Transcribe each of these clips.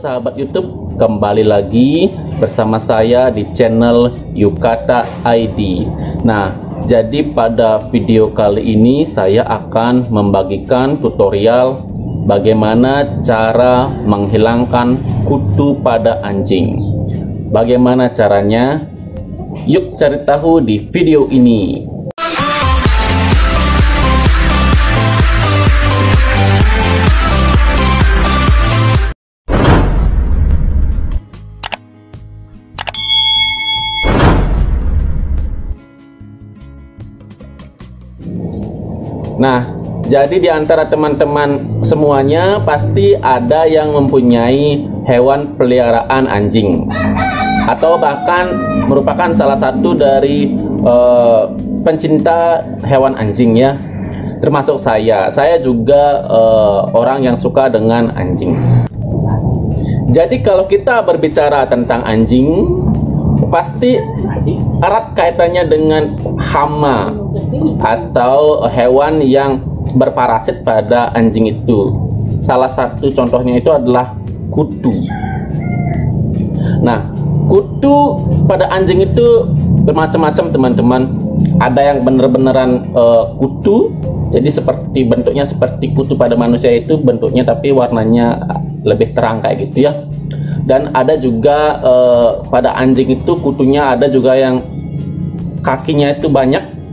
sahabat YouTube, kembali lagi bersama saya di channel Yukata ID. Nah, jadi pada video kali ini saya akan membagikan tutorial bagaimana cara menghilangkan kutu pada anjing. Bagaimana caranya? Yuk cari tahu di video ini. Nah, jadi di antara teman-teman semuanya pasti ada yang mempunyai hewan peliharaan anjing, atau bahkan merupakan salah satu dari pencinta hewan anjing ya, termasuk saya. Saya juga orang yang suka dengan anjing. Jadi kalau kita berbicara tentang anjing, pasti erat kaitannya dengan hama atau hewan yang berparasit pada anjing itu. Salah satu contohnya itu adalah kutu. Nah, kutu pada anjing itu bermacam-macam teman-teman. Ada yang bener-beneran kutu, jadi seperti bentuknya seperti kutu pada manusia itu bentuknya, tapi warnanya lebih terang kayak gitu ya. Dan ada juga pada anjing itu kutunya ada juga yang kakinya itu banyak.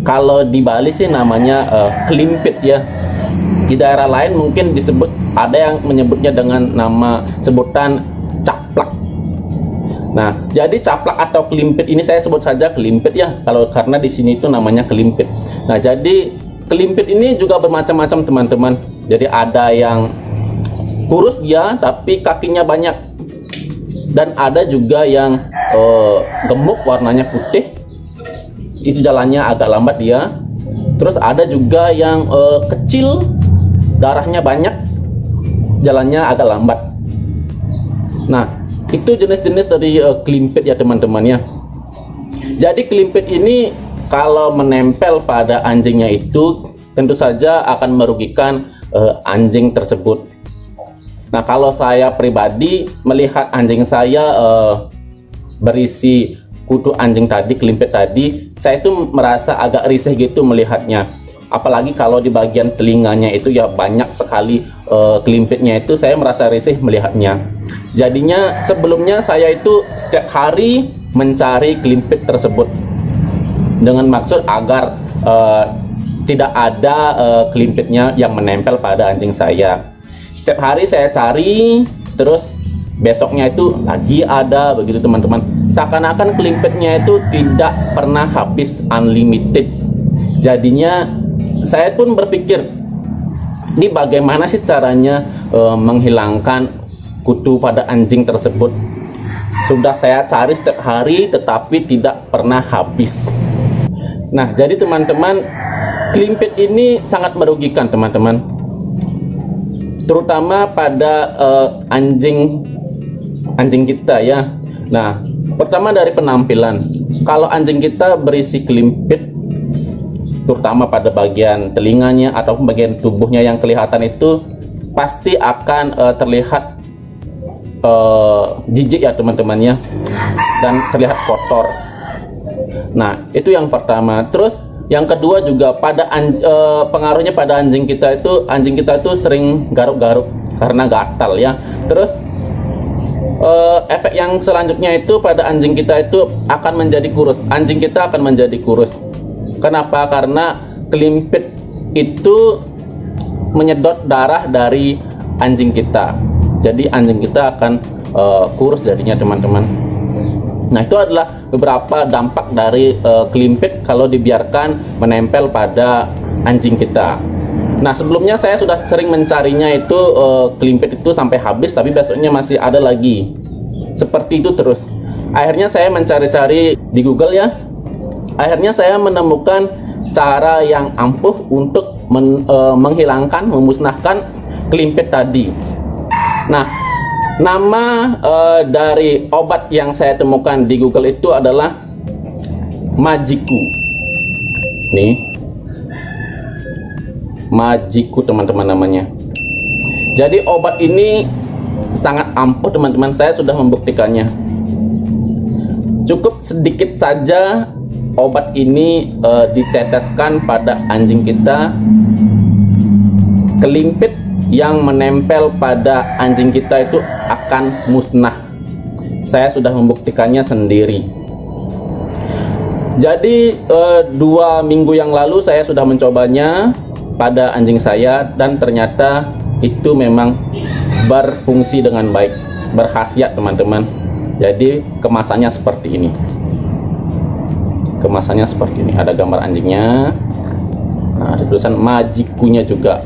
Kalau di Bali sih namanya kelimpit ya. Di daerah lain mungkin disebut, ada yang menyebutnya dengan nama sebutan caplak. Nah, jadi caplak atau kelimpit ini saya sebut saja kelimpit ya, kalau karena di sini itu namanya kelimpit. Nah, jadi kelimpit ini juga bermacam-macam teman-teman. Jadi ada yang kurus dia tapi kakinya banyak, dan ada juga yang gemuk warnanya putih, itu jalannya agak lambat dia. Terus ada juga yang kecil, darahnya banyak, jalannya agak lambat. Nah, itu jenis-jenis dari kelimpit ya teman-teman ya. Jadi kelimpit ini kalau menempel pada anjingnya itu tentu saja akan merugikan anjing tersebut. Nah, kalau saya pribadi melihat anjing saya berisi kutu anjing tadi, kelimpit tadi, saya itu merasa agak risih gitu melihatnya. Apalagi kalau di bagian telinganya itu ya banyak sekali kelimpitnya, itu saya merasa risih melihatnya. Jadinya sebelumnya saya itu setiap hari mencari kelimpit tersebut dengan maksud agar tidak ada kelimpitnya yang menempel pada anjing saya. Setiap hari saya cari, terus besoknya itu lagi ada begitu teman-teman. Seakan-akan kelimpitnya itu tidak pernah habis, unlimited. Jadinya saya pun berpikir, ini bagaimana sih caranya menghilangkan kutu pada anjing tersebut. Sudah saya cari setiap hari tetapi tidak pernah habis. Nah, jadi teman-teman, kelimpit ini sangat merugikan teman-teman, terutama pada anjing kita ya. Nah, pertama dari penampilan. Kalau anjing kita berisi kelimpit, terutama pada bagian telinganya atau bagian tubuhnya yang kelihatan itu, pasti akan terlihat jijik ya teman-teman ya, dan terlihat kotor. Nah, itu yang pertama. Terus yang kedua juga pada pengaruhnya pada anjing kita itu sering garuk-garuk karena gatal ya. Terus efek yang selanjutnya itu pada anjing kita itu akan menjadi kurus. Anjing kita akan menjadi kurus. Kenapa? Karena kelimpit itu menyedot darah dari anjing kita. Jadi anjing kita akan kurus jadinya teman-teman. Nah, itu adalah beberapa dampak dari kelimpit kalau dibiarkan menempel pada anjing kita. Nah, sebelumnya saya sudah sering mencarinya itu kelimpit itu sampai habis, tapi besoknya masih ada lagi. Seperti itu terus. Akhirnya saya mencari-cari di Google ya. Akhirnya saya menemukan cara yang ampuh untuk menghilangkan, memusnahkan kelimpit tadi. Nah, nama dari obat yang saya temukan di Google itu adalah Majiku. Nih, Majiku teman-teman namanya. Jadi obat ini sangat ampuh teman-teman, saya sudah membuktikannya. Cukup sedikit saja obat ini diteteskan pada anjing kita, kelimpit yang menempel pada anjing kita itu akan musnah. Saya sudah membuktikannya sendiri. Jadi 2 minggu yang lalu saya sudah mencobanya pada anjing saya, dan ternyata itu memang berfungsi dengan baik, berkhasiat teman-teman. Jadi kemasannya seperti ini. Kemasannya seperti ini, ada gambar anjingnya. Nah, ada tulisan Majikunya juga.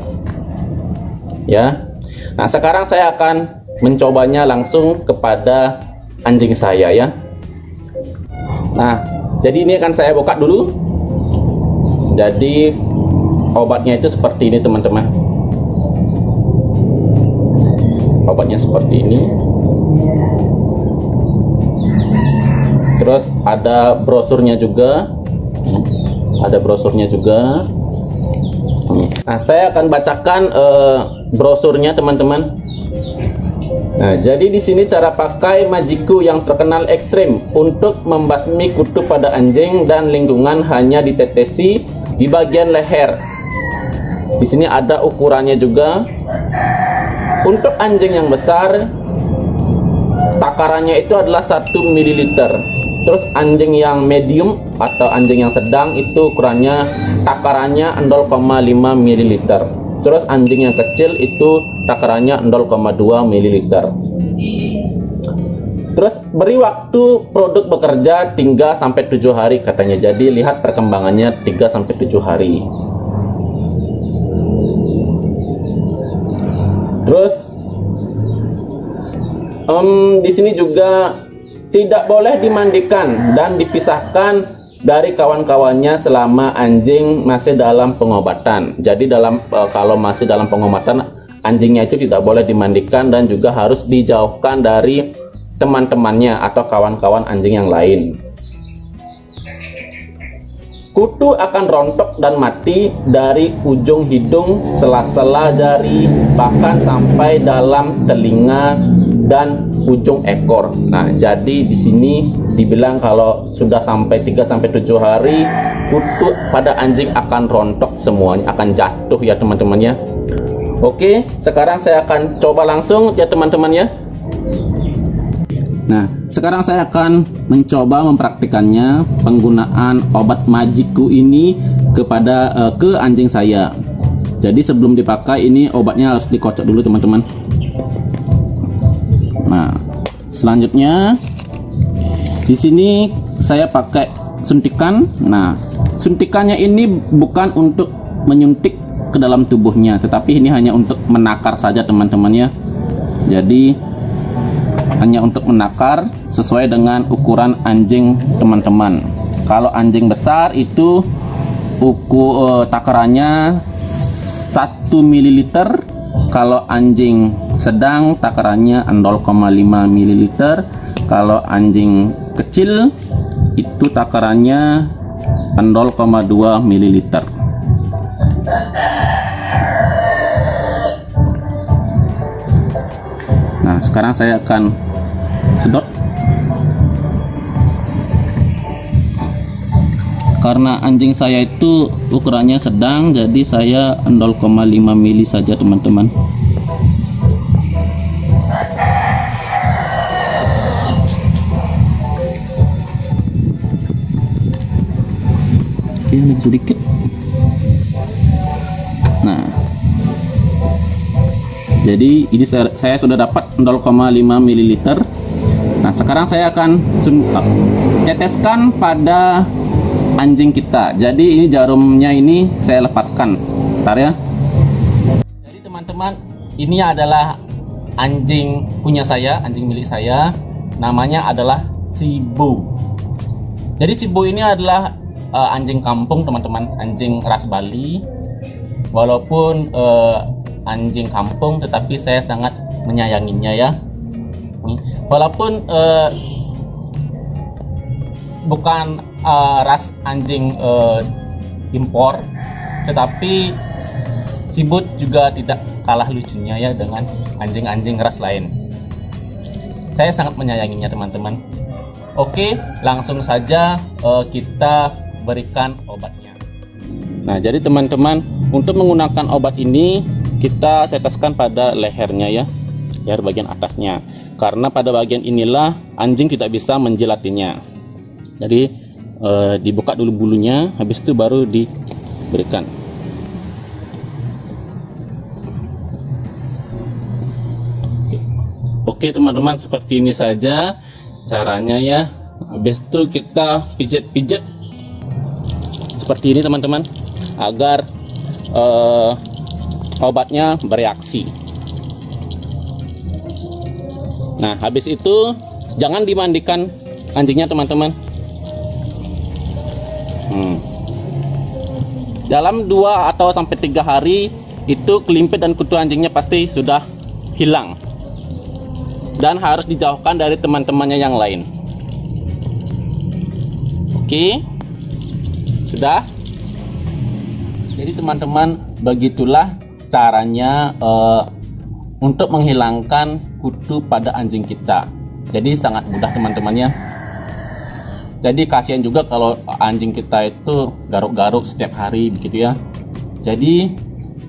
Ya. Nah, sekarang saya akan mencobanya langsung kepada anjing saya ya. Nah, jadi ini akan saya buka dulu. Jadi obatnya itu seperti ini teman-teman. Obatnya seperti ini. Terus ada brosurnya juga. Ada brosurnya juga. Nah, saya akan bacakan brosurnya teman-teman. Nah, jadi di sini cara pakai Majiku yang terkenal ekstrim untuk membasmi kutu pada anjing dan lingkungan hanya ditetesi di bagian leher. Di sini ada ukurannya juga. Untuk anjing yang besar, takarannya itu adalah 1 ml. Terus anjing yang medium atau anjing yang sedang itu ukurannya takarannya 0,5 ml. Terus anjing yang kecil itu takarannya 0,2 ml. Terus beri waktu produk bekerja 3-7 hari katanya. Jadi lihat perkembangannya 3-7 hari. Terus di sini juga tidak boleh dimandikan dan dipisahkan dari kawan-kawannya selama anjing masih dalam pengobatan. Jadi kalau masih dalam pengobatan, anjingnya itu tidak boleh dimandikan dan juga harus dijauhkan dari teman-temannya atau kawan-kawan anjing yang lain. Kutu akan rontok dan mati dari ujung hidung, sela-sela jari, bahkan sampai dalam telinga dan ujung ekor. Nah, jadi di sini dibilang kalau sudah sampai 3-7 hari, kutu pada anjing akan rontok semuanya, akan jatuh ya teman-teman ya. Oke, sekarang saya akan coba langsung ya teman-teman ya. Nah, sekarang saya akan mencoba mempraktikannya penggunaan obat Majiku ini ke anjing saya. Jadi sebelum dipakai ini obatnya harus dikocok dulu teman-teman. Nah, selanjutnya di sini saya pakai suntikan. Nah, suntikannya ini bukan untuk menyuntik ke dalam tubuhnya, tetapi ini hanya untuk menakar saja teman-teman ya. Jadi hanya untuk menakar sesuai dengan ukuran anjing teman-teman. Kalau anjing besar itu takarannya 1 ml. Kalau anjing sedang takarannya 0,5 ml. Kalau anjing kecil itu takarannya 0,2 ml. Nah, sekarang saya akan sedot. Karena anjing saya itu ukurannya sedang, jadi saya 0,5 mili saja teman-teman. Oke, lebih sedikit. Nah, jadi ini saya sudah dapat 0,5 ml. Nah, sekarang saya akan teteskan pada anjing kita. Jadi ini jarumnya ini saya lepaskan. Bentar ya. Jadi teman-teman, ini adalah anjing punya saya, anjing milik saya. Namanya adalah Sibu. Jadi Sibu ini adalah anjing kampung teman-teman, anjing ras Bali. Walaupun anjing kampung, tetapi saya sangat menyayanginya ya. Walaupun bukan ras anjing impor, tetapi Sibut juga tidak kalah lucunya ya dengan anjing-anjing ras lain. saya sangat menyayanginya teman-teman. Oke, langsung saja kita berikan obatnya. Nah, jadi teman-teman, untuk menggunakan obat ini kita teteskan pada lehernya ya, leher bagian atasnya. Karena pada bagian inilah anjing tidak bisa menjilatinya. Jadi dibuka dulu bulunya, habis itu baru diberikan. Oke teman-teman, seperti ini saja caranya ya. Habis itu kita pijat-pijat seperti ini teman-teman, agar obatnya bereaksi. Nah, habis itu jangan dimandikan anjingnya teman-teman. Dalam 2 atau sampai 3 hari itu kelimpit dan kutu anjingnya pasti sudah hilang dan harus dijauhkan dari teman-temannya yang lain. Oke, sudah. Jadi teman-teman, begitulah caranya untuk menghilangkan kutu pada anjing kita. Jadi sangat mudah teman-temannya. Jadi kasihan juga kalau anjing kita itu garuk-garuk setiap hari begitu ya. Jadi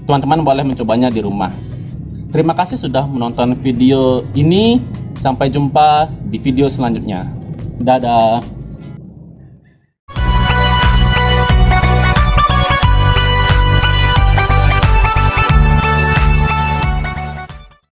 teman-teman boleh mencobanya di rumah. Terima kasih sudah menonton video ini. Sampai jumpa di video selanjutnya. Dadah.